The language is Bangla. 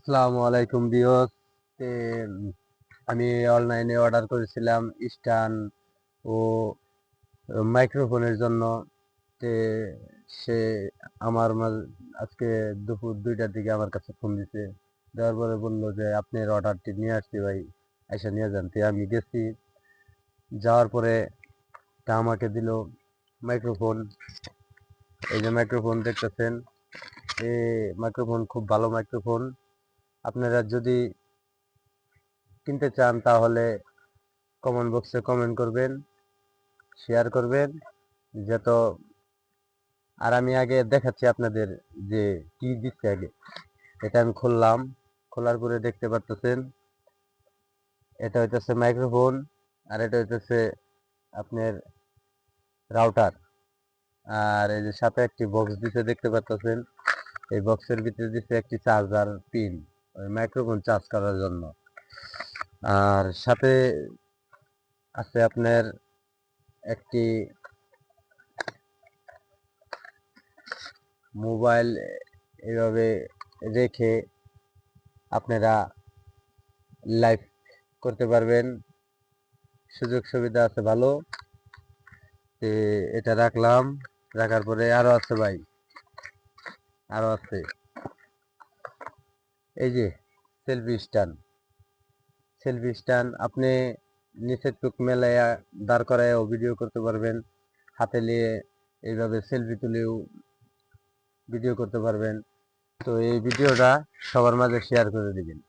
আসসালামু আলাইকুম ভিউয়ার্স। তে আমি অনলাইনে অর্ডার করেছিলাম স্ট্যান্ড ও মাইক্রোফোনের জন্য। তে সে আজকে দুপুর 2টার দিকে আমার কাছে ফোন দিছে। দেওয়ার পরে বললো যে আপনার অর্ডারটি নিয়ে আসছি ভাই, আইসা নিয়ে যান। তে আমি গেছি, যাওয়ার পরে তা আমাকে দিল মাইক্রোফোন। এই যে মাইক্রোফোন দেখতেছেন, এই মাইক্রোফোন খুব ভালো মাইক্রোফোন। আপনারা যদি কিনতে চান তাহলে কমেন্ট বক্সে কমেন্ট করবেন, শেয়ার করবেন যত। আর আমি আগে দেখাচ্ছি আপনাদের যে কি দিচ্ছে আগে। এটা আমি খুললাম, খোলার পরে দেখতে পারতেছেন এটা হইতেছে মাইক্রোফোন, আর এটা হইতেছে আপনার রাউটার। আর এই যে সাথে একটি বক্স দিতে দেখতে পারতেছেন, এই বক্সের ভিতরে দিচ্ছে একটি চার্জার পিন, ওই মাইক্রোফোন চার্জ করার জন্য। আর সাথে আছে আপনার একটি মোবাইল, এভাবে রেখে আপনারা লাইভ করতে পারবেন, সুযোগ সুবিধা আছে ভালো। এটা রাখলাম, রাখার পরে আরো আছে ভাই, আরো আছে এই যে সেলফি স্ট্যান্ড আপনি নিচের টুক মেলায়া দাঁড় করায় ভিডিও করতে পারবেন, হাতে নিয়ে এইভাবে সেলফি তুলেও ভিডিও করতে পারবেন। তো এই ভিডিওটা সবার মাঝে শেয়ার করে দিবেন।